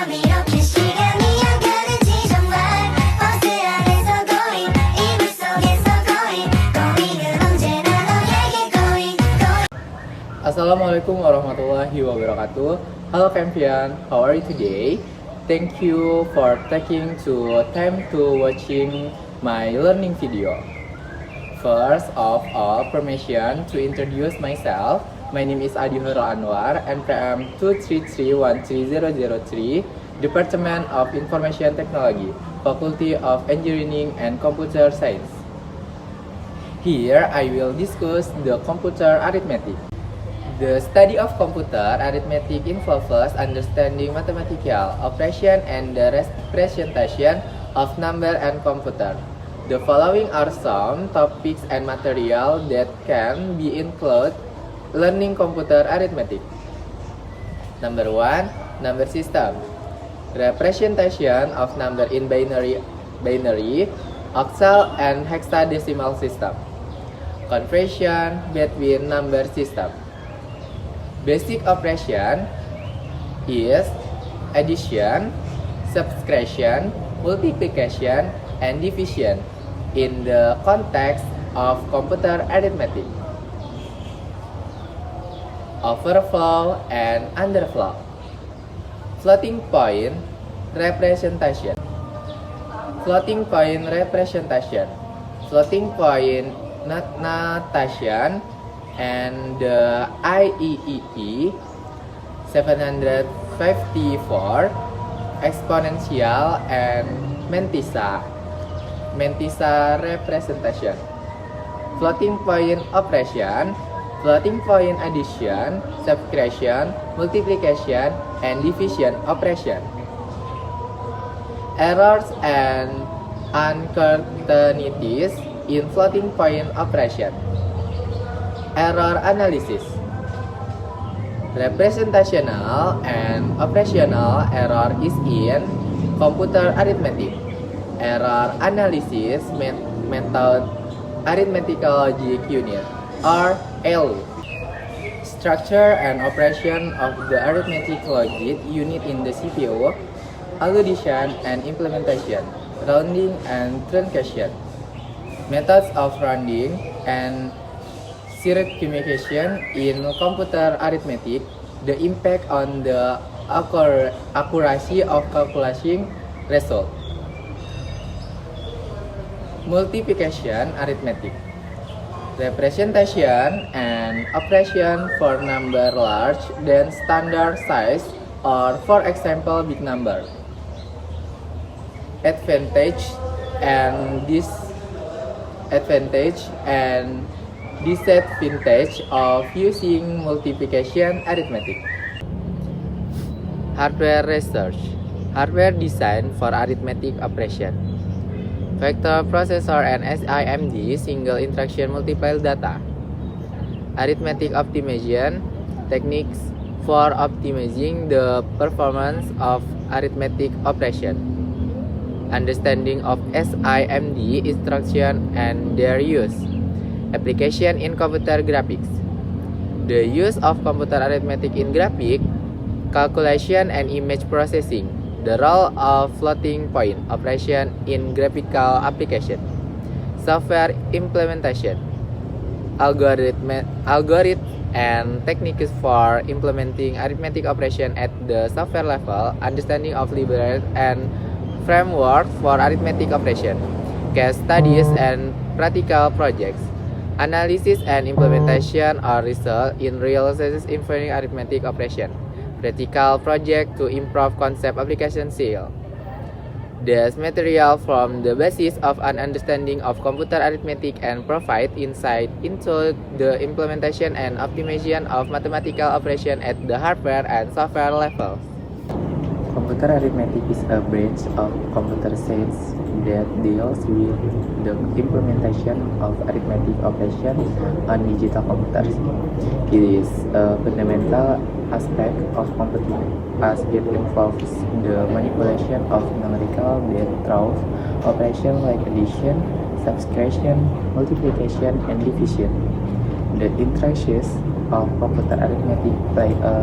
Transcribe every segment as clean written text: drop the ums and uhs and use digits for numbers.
밤 이렇게 시간이 안 가는지 정말 버스 안에서 going 이불 속에서 going 은 언제나 너에게 going. Assalamualaikum warahmatullahi wabarakatuh. Hello Campion, how are you today? Thank you for taking time to watching my learning video. First of all, permission to introduce myself. My name is Adi Horo Anwar, NPM 233130003, Department of Information Technology, Faculty of Engineering and Computer Science. Here I will discuss the computer arithmetic. The study of computer arithmetic involves understanding mathematical operation and the representation of number and computer. The following are some topics and material that can be included learning computer arithmetic. Number 1, number system. Representation of number in binary, octal and hexadecimal system. Conversion between number system. Basic operation is addition, subtraction, multiplication, and division in the context of computer arithmetic. Overflow and underflow. Floating point representation. Floating point representation. Floating point notation and the IEEE 754 exponential and Mantissa representation. Floating point operation, floating point addition, subtraction, multiplication, and division operation. Errors and uncertainties in floating point operation. Error analysis. Representational and operational error is in computer arithmetic. Error analysis method arithmetical logic unit or ALU. Structure and operation of the arithmetic logic unit in the CPU, addition and implementation, rounding and truncation. Methods of rounding and circumvention in computer arithmetic, the impact on the accuracy of calculating result. Multiplication arithmetic. Representation and operation for number large than standard size or for example big number. Advantage and disadvantage of using multiplication arithmetic. Hardware research. Hardware design for arithmetic operation. Vector processor and SIMD single instruction multiple data. Arithmetic optimization techniques for optimizing the performance of arithmetic operation. Understanding of SIMD instruction and their use. Application in computer graphics. The use of computer arithmetic in graphic calculation and image processing. The role of floating point operation in graphical application. Software implementation. Algorithm and techniques for implementing arithmetic operation at the software level. Understanding of libraries and framework for arithmetic operation. Case studies and practical projects. Analysis and implementation or result in real cases involving arithmetic operation. Practical project to improve concept application skill. This material form the basis of an understanding of computer arithmetic and provide insight into the implementation and optimization of mathematical operation at the hardware and software levels. Computer arithmetic is a branch of computer science that deals with the implementation of arithmetic operations on digital computers. It is a fundamental aspect of computing as it involves the manipulation of numerical data through operations like addition, subtraction, multiplication, and division. The intricacies of computer arithmetic play a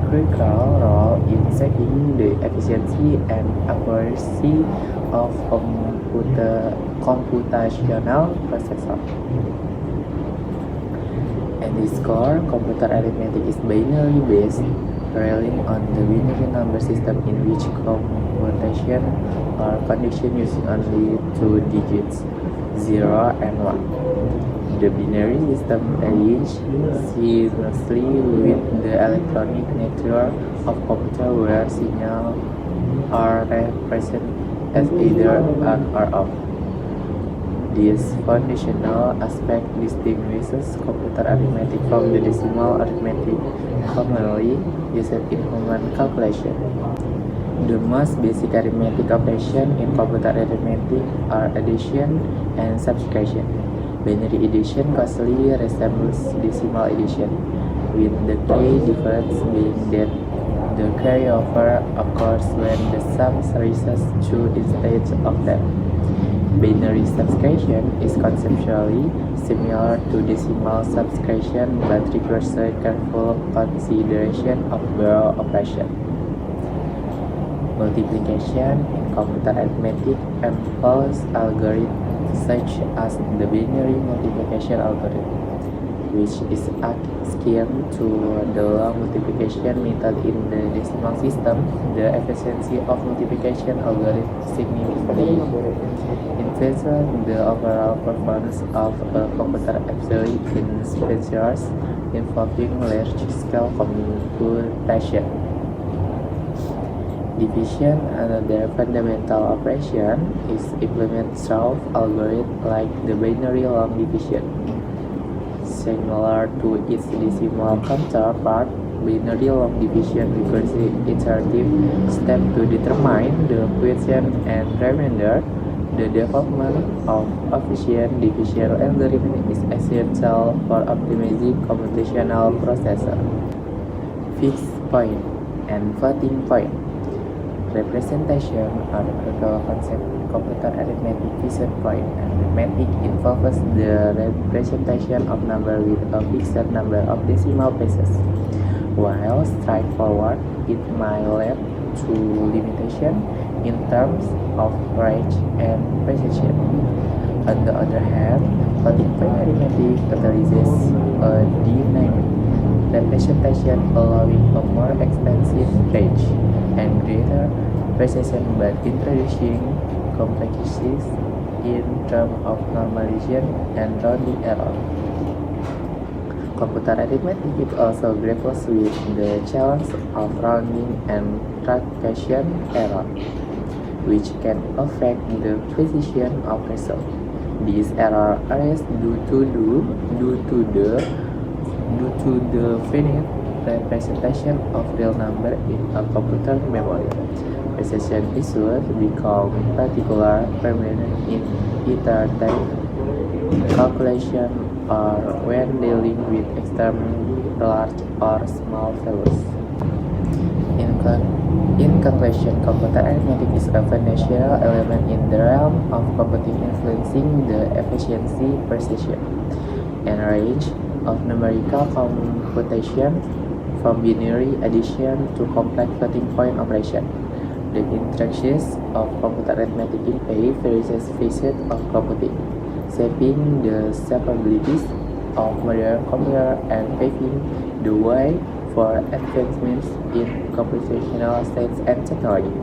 critical role in shaping the efficiency and accuracy of computational processors. At its core, computer arithmetic is binary based, relying on the binary number system in which computation or condition using only two digits, 0 and 1. The binary system arranges seamlessly with the electronic nature of computer where signals are represented as either on or off. This foundational aspect distinguishes computer arithmetic from the decimal arithmetic commonly used in human calculation. The most basic arithmetic operations in computer arithmetic are addition and subtraction. Binary addition closely resembles decimal addition, with the key difference being that the carryover occurs when the sum rises 2 instead of that. Binary subtraction is conceptually similar to decimal subtraction but requires a careful consideration of barrel operation. Multiplication in computer arithmetic involves algorithms such as the binary multiplication algorithm, which is akin to the long multiplication method in the decimal system. The efficiency of multiplication algorithm significantly influences the overall performance of a computer, especially in scenarios involving large-scale computation. Division, another fundamental operation, is implemented through algorithms like the binary long division. Similar to its decimal counterpart, binary long division requires iterative steps to determine the quotient and remainder. The development of efficient division algorithm is essential for optimizing computational processor. Fixed point and floating point representation are critical concepts in computer arithmetic. Fixed point arithmetic involves the representation of number with a fixed number of decimal places. While straightforward, it might lead to limitation in terms of range and precision. On the other hand, floating point arithmetic utilizes a dynamic representation allowing a more extensive range and greater precision but introducing complexities in terms of normalization and rounding error. Computer arithmetic also grapples with the challenge of rounding and truncation error, which can affect the precision of results. These errors arise due to the finite representation of real number in a computer memory. Precision issues become particularly prominent in iterative calculation or when dealing with extremely large or small values. In conclusion, computer arithmetic is a foundational element in the realm of computing, influencing the efficiency, precision, and range of numerical computation, from binary addition to complex floating point operation. The intricacies of computer arithmetic in various phases of computing, shaping the capabilities of modern computers and paving the way for advancements in computational science and technology.